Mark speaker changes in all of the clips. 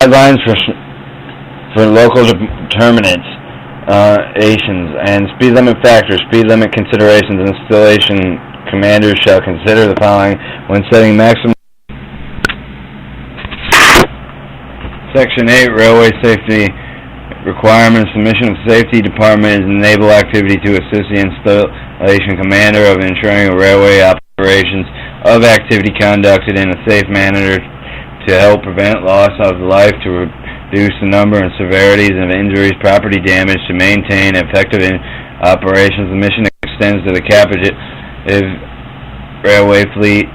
Speaker 1: guidelines for local determinations and speed limit factors, speed limit considerations. Installation commanders shall consider the following when setting maximum. Section 8, Railway Safety Requirements. The mission of the Safety Department is to enable activity to assist the installation commander of ensuring railway operations of activity conducted in a safe manner, to help prevent loss of life, to reduce the number and severities of injuries, property damage, to maintain effective operations. The mission extends to the captive railroad fleet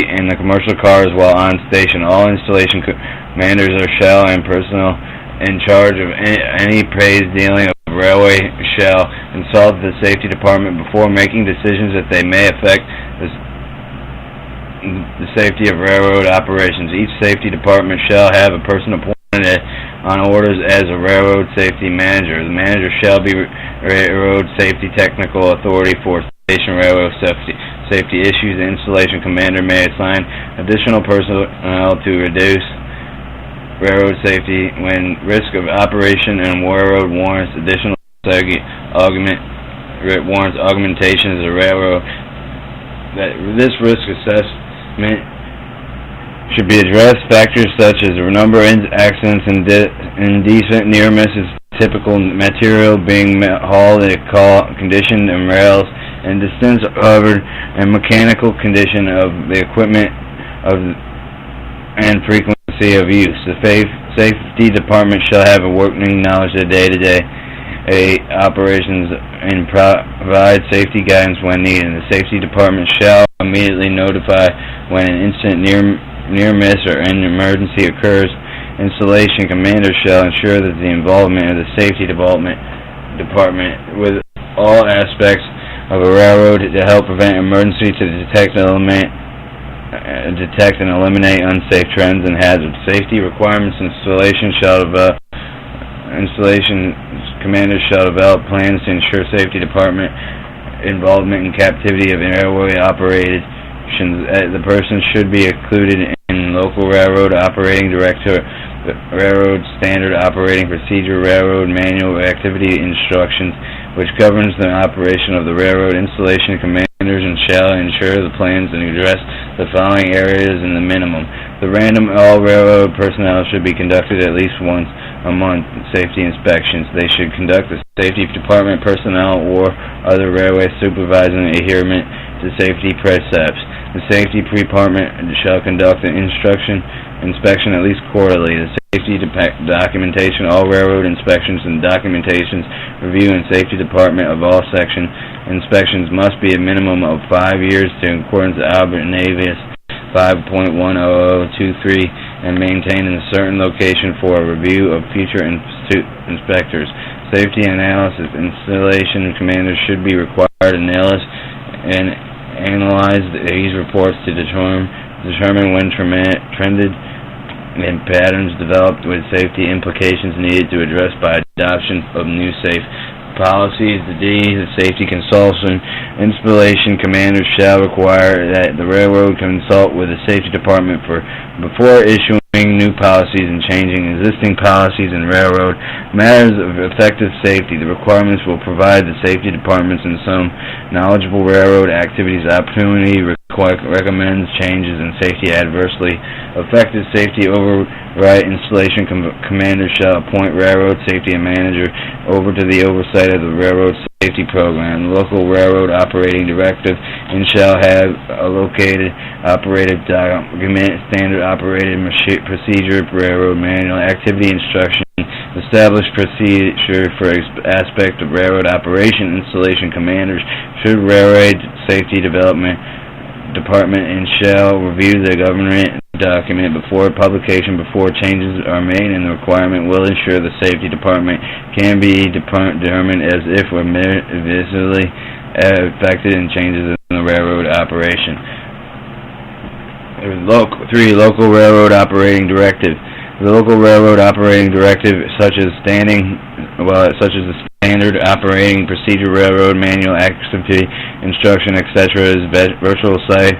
Speaker 1: and the commercial cars while on station. All installation commanders shall and personnel in charge of any praise dealing of railway shall consult the safety department before making decisions that they may affect the safety of railroad operations. Each safety department shall have a person appointed on orders as a railroad safety manager. The manager shall be railroad safety technical authority for station railroad safety issues. The installation commander may assign additional personnel to reduce railroad safety when risk of operation and railroad warrants additional augmentations of the railroad. This risk assessment should be addressed. Factors such as the number of accidents and indecent near misses, typical material being hauled, condition and rails, and distance covered, and mechanical condition of the equipment and frequency of use. The safety department shall have a working knowledge of day-to-day operations and provide safety guidance when needed. The safety department shall immediately notify when an instant near miss or an emergency occurs. Installation commander shall ensure that the involvement of the safety department with all aspects of a railroad to help prevent emergency, to detect and eliminate unsafe trends and hazards. Safety requirements. Installation commanders shall develop plans to ensure safety department involvement in captivity of railway operations. The person should be included in local railroad operating director, railroad standard operating procedure, railroad manual activity instructions, which governs the operation of the railroad. Installation commanders and shall ensure the plans and address the following areas in the minimum. The random all railroad personnel should be conducted at least once a month. Safety inspections. They should conduct the safety department personnel or other railway supervising adherence to safety precepts. The safety department shall conduct an inspection at least quarterly. The safety documentation. All railroad inspections and documentations review and safety department of all section inspections must be a minimum of 5 years in accordance with Albert Navius 5.10023 and maintained in a certain location for a review of future inspectors. Safety analysis. Installation commanders should be required to analyze these reports to determine when trended and patterns developed with safety implications needed to address by adoption of new safe policies. The safety consultant. Installation commanders shall require that the railroad consult with the safety department before issuing new policies and changing existing policies in railroad matters of effective safety. The requirements will provide the safety departments and some knowledgeable railroad activities opportunity recommends changes in safety adversely affected safety override. Installation commander shall appoint railroad safety manager over to the oversight of the railroad safety program. The local railroad operating directive and shall have a located operative document, standard operated procedure, railroad manual, activity instruction, established procedure for aspect of railroad operation. Installation commanders should railroad safety department and shall review the government document before publication before changes are made, and the requirement will ensure the safety department can be determined as if were visibly affected in changes in the railroad operation. 3. Local railroad operating directive. The local railroad operating directive, such as the standard operating procedure, railroad manual, activity instruction, etc., is virtual safe,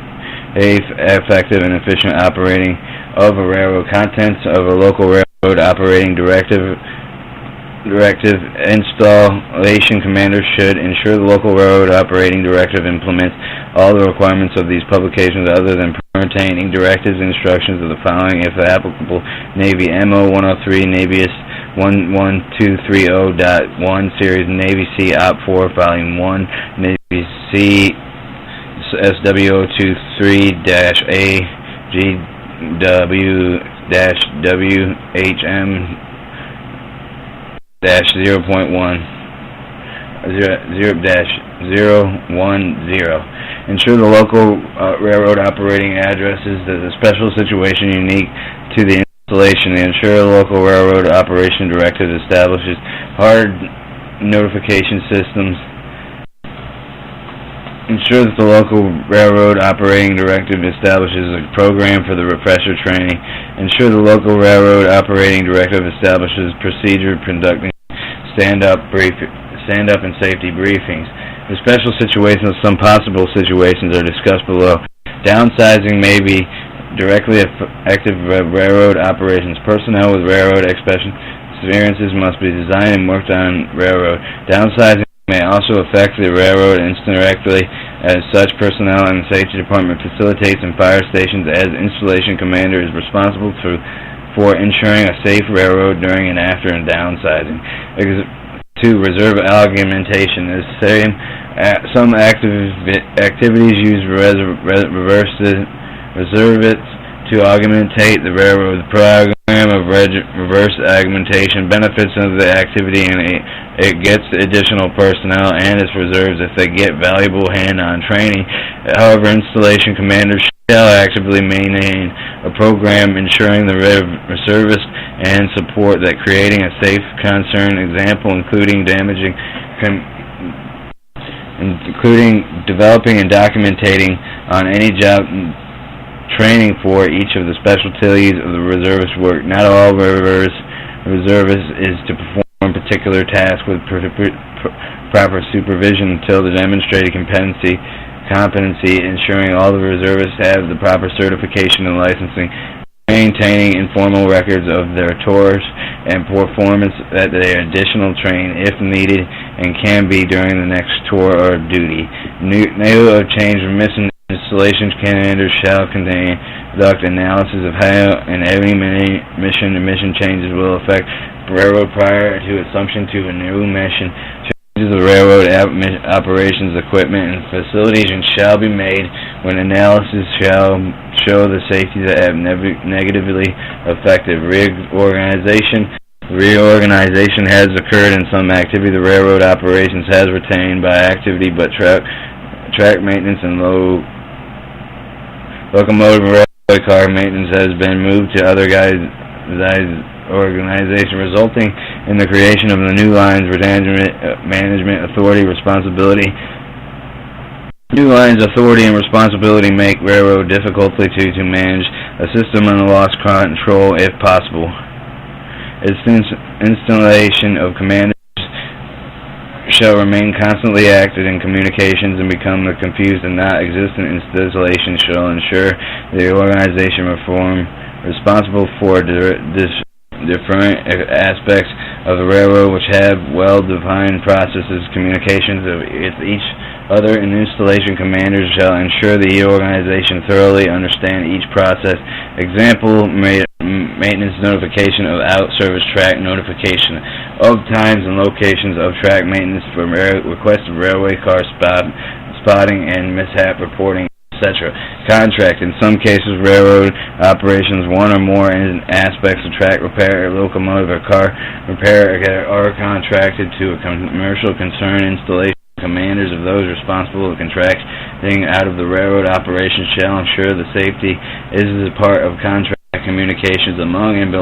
Speaker 1: effective, and efficient operating of a railroad. Contents of a local railroad operating directive. Installation commander should ensure the local railroad operating directive implements all the requirements of these publications other than pertaining directives and instructions of the following, if applicable: Navy MO 103, Navy 11230.1 Series, Navy C Op 4 Volume 1, Navy C SWO 23-A GW-WHM 0.10. Ensure the local railroad operating addresses that the special situation unique to the installation. Ensure the local railroad operation directive establishes hard notification systems. Ensure that the local railroad operating directive establishes a program for the refresher training. Ensure the local railroad operating directive establishes procedure conducting stand-up and safety briefings. The special situations, some possible situations are discussed below. Downsizing may be directly effective railroad operations. Personnel with railroad experiences must be designed and worked on railroad. Downsizing may also affect the railroad indirectly, as such personnel in the safety department facilitates and fire stations as installation commander is responsible for ensuring a safe railroad during and after downsizing. 2. Reserve augmentation. Some activities use reservists to augmentate the railroad. The program of reverse augmentation benefits of the activity, and it gets additional personnel and its reserves if they get valuable hand-on training. However, installation commanders shall actively maintain a program ensuring the reservists and support that creating a safe concern example, including developing and documenting on any job training for each of the specialties of the reservist work. Not all reservists is to perform particular tasks with proper supervision until the demonstrated competency, ensuring all the reservists have the proper certification and licensing, maintaining informal records of their tours and performance that they are additional trained if needed and can be during the next tour or duty. New or change of mission installation commanders shall conduct analysis of how and every mission changes will affect railroad prior to assumption to a new mission. Changes of railroad operations, equipment, and facilities shall be made when analysis shall show the safety that have negatively affected reorganization has occurred in some activity. The railroad operations has retained by activity, but track maintenance and locomotive railway car maintenance has been moved to other organization, resulting in the creation of the new lines management authority responsibility. New lines authority and responsibility make railroad difficulty to manage a system and lost control if possible. Its installation of commanders shall remain constantly active in communications and become the confused and not existent installation shall ensure the organization reform responsible for different aspects of the railroad which have well-defined processes, communications with each other, and installation commanders shall ensure the organization thoroughly understand each process. Example, maintenance notification of out-service track notification of times and locations of track maintenance for request of railway car spotting and mishap reporting, etc. Contract. In some cases, railroad operations, one or more aspects of track repair, locomotive, or car repair are contracted to a commercial concern. Installation commanders of those responsible for contracting out of the railroad operations shall ensure the safety is a part of contract communications among and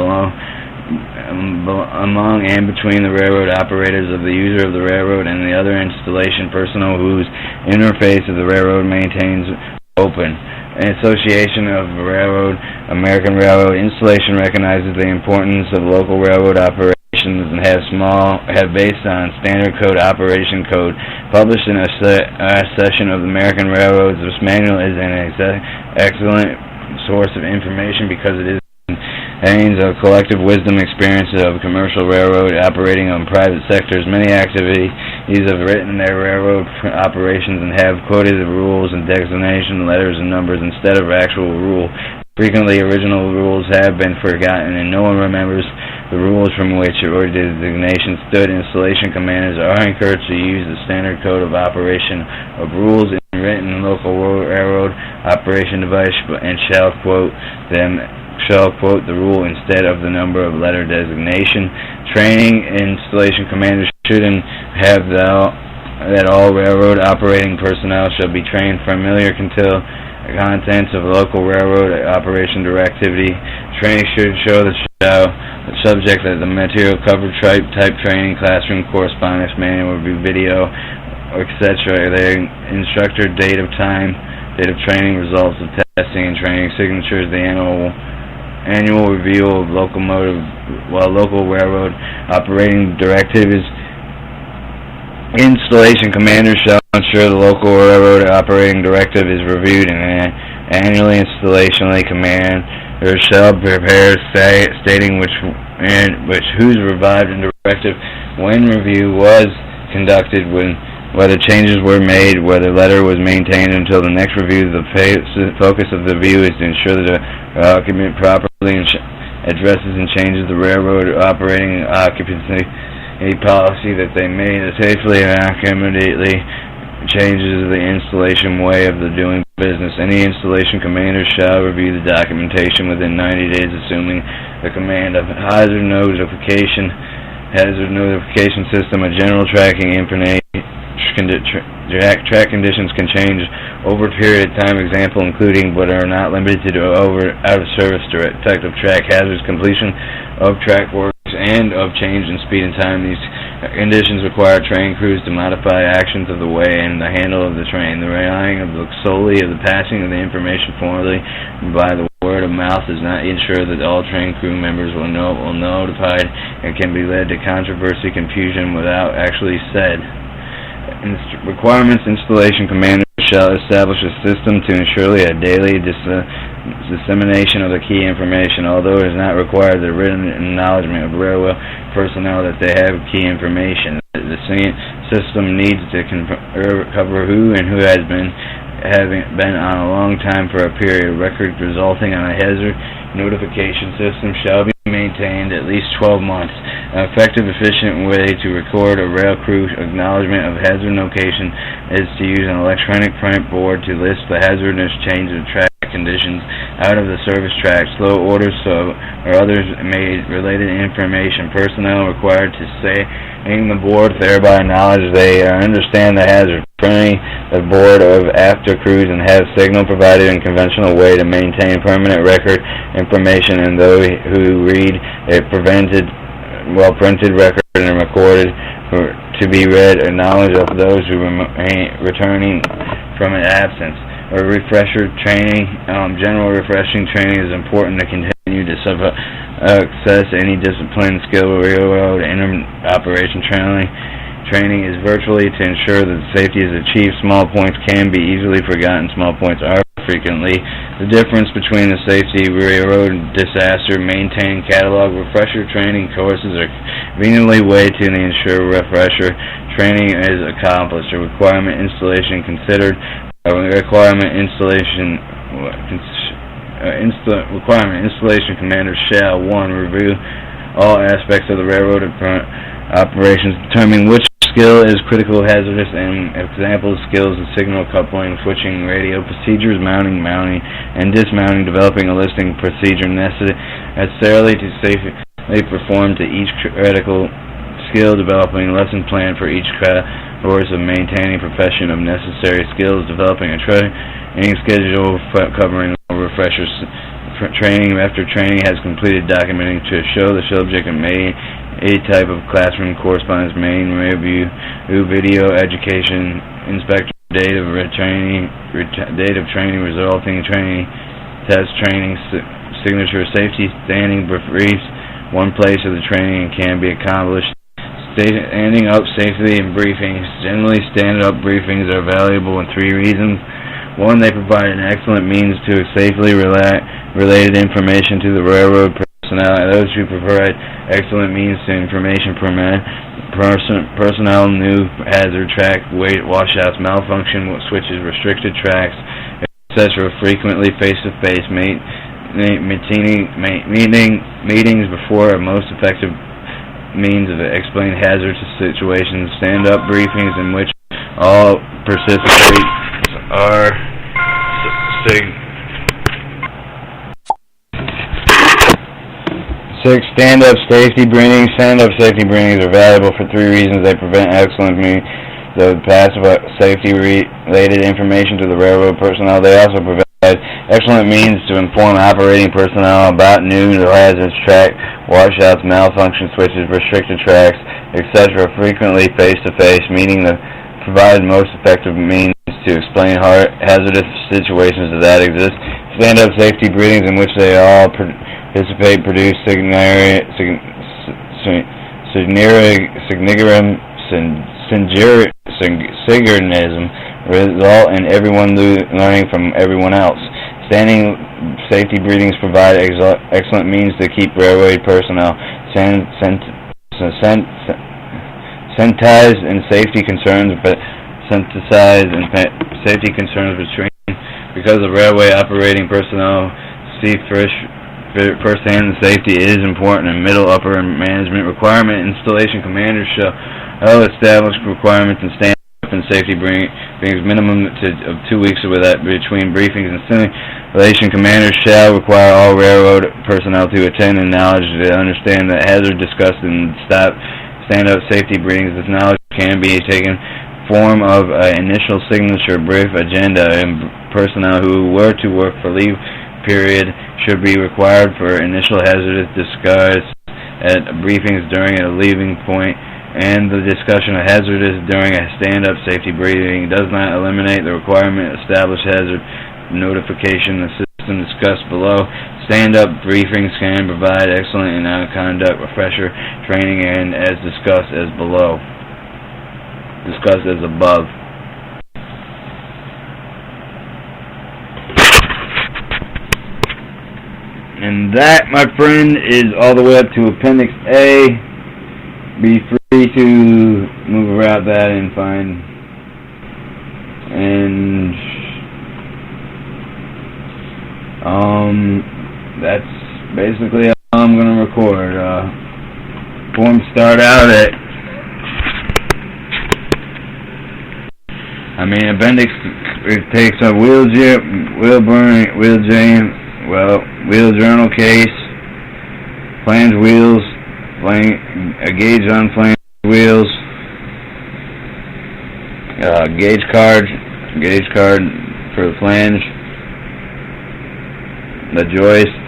Speaker 1: between the railroad operators of the user of the railroad and the other installation personnel whose interface of the railroad maintains open. An association of American Railroad Installation recognizes the importance of local railroad operations and have based on standard code operation code published in a session of the American Railroads. This manual is an excellent source of information because it is Haynes, a collective wisdom experiences of commercial railroad operating on private sectors. Many activities have written their railroad operations and have quoted the rules and designation letters and numbers instead of actual rule. Frequently, original rules have been forgotten, and no one remembers the rules from which or designation stood. Installation commanders are encouraged to use the standard code of operation of rules in written local railroad operation device and shall quote the rule instead of the number of letter designation. Training installation commanders should have that all railroad operating personnel shall be trained familiar until the contents of local railroad operation directivity. Training should show the subject that the material covered type training, classroom correspondence, manual review, video, etc. The instructor, date of training, results of testing and training, signatures, the annual review of local railroad operating directives. Installation commanders shall ensure the local railroad operating directive is reviewed and annually. Installation commander shall prepare stating whose revived and directive when review was conducted, whether changes were made, whether letter was maintained until the next review. The focus of the review is to ensure that the document properly addresses and changes the railroad operating occupancy policy, that they may safely and accurately changes the installation way of the doing business. Any installation commander shall review the documentation within 90 days, assuming the command of hazard notification system. A general tracking information track conditions can change over a period of time, example including but are not limited to out of service type of track hazards, completion of track works, and of change in speed and time. These conditions require train crews to modify actions of the way and the handle of the train. The relying solely of the passing of the information formally by the word of mouth does not ensure that all train crew members will notified, and can be led to controversy, confusion without actually said. Requirements: installation commanders shall establish a system to ensure a daily dissemination of the key information. Although it is not required the written acknowledgement of railway personnel that they have key information, the system needs to cover who has been on a long time for a period. Record resulting on a hazard notification system shall be maintained at least 12 months. An effective, efficient way to record a rail crew acknowledgement of hazard location is to use an electronic print board to list the hazardous change of track conditions out of the service track, slow orders or others made related information. Personnel required to say in the board thereby acknowledge they understand the hazard. Printing the board of after crews and have signal provided in conventional way to maintain permanent record information, and those who read a printed record and recorded to be read acknowledge of those who returning from an absence. Or refresher training. General refreshing training is important to continue to access any discipline, skill, railroad, and operation training. Training is virtually to ensure that safety is achieved. Small points can be easily forgotten. Small points are frequently the difference between the safety, railroad, and disaster. Maintain catalog. Refresher training courses are conveniently way to ensure refresher training is accomplished. A requirement installation considered. Installation commander shall 1. Review all aspects of the railroad operations, determining which skill is critical, hazardous, and example skills of signal coupling, switching, radio procedures, mounting, and dismounting, developing a listing procedure necessarily to safely perform to each critical skill, developing a lesson plan for each course of maintaining profession of necessary skills, developing a training schedule covering all refreshers. Training after training has completed, documenting to show the subject and a type of classroom correspondence, main review, video, education, inspector, date of training, resulting training, test training, signature, safety, standing briefs. One place of the training can be accomplished. Standing up safely in briefings. Generally, stand-up briefings are valuable in 3 reasons. 1, they provide an excellent means to safely related information to the railroad personnel personnel, and those who provide excellent means to information personnel, new hazard track, washouts, malfunction switches, restricted tracks, etc. Frequently face-to-face meetings before a most effective means of explaining hazardous situations, stand-up briefings in which all participants are Six, stand-up safety briefings. Stand-up safety briefings are valuable for three reasons. They prevent excellent means of passive safety-related information to the railroad personnel. They also provide excellent means to inform operating personnel about new hazardous track, washouts, malfunction switches, restricted tracks, etc. Frequently face-to-face meeting provide most effective means to explain hazardous situations that exist. Stand-up safety briefings in which they all participate produce significant synchronism, result in everyone learning from everyone else. Standing safety briefings provide excellent means to keep railway personnel sensitized and safety concerns, between because the railway operating personnel see first-hand safety is important, and middle upper management requirement installation commanders shall establish requirements and stand up and safety briefings minimum of 2 weeks between briefings, and installation commanders shall require all railroad personnel to attend and knowledge to understand the hazard discussed and stand-up safety briefings. This knowledge can be taken form of an initial signature brief agenda, and personnel who were to work for leave period should be required for initial hazardous discuss at briefings during a leaving point, and the discussion of hazardous during a stand-up safety briefing does not eliminate the requirement to establish hazard notification. The system discussed below. Stand-up briefings can provide excellent conduct refresher training, and as discussed as above. And that, my friend, is all the way up to Appendix A. Be free to move around that and find. And that's basically all I'm going to record. Forms start out at. Appendix. It takes a wheel journal case, flange wheels, a gauge on flange wheels, gauge card for the flange, the joist,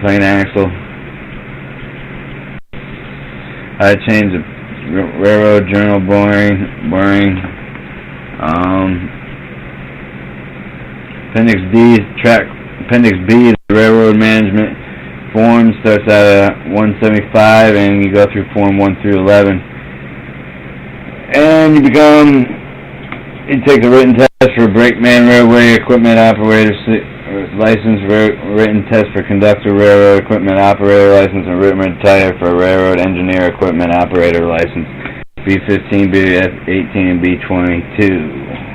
Speaker 1: plain axle, how to change the railroad journal boring. Appendix B, the railroad management form starts out at 175, and you go through form 1 through 11, and you take the written test for brakeman, railway equipment operator license, written test for conductor, railroad equipment operator license, and written test for railroad engineer equipment operator license. B15, B18, and B22.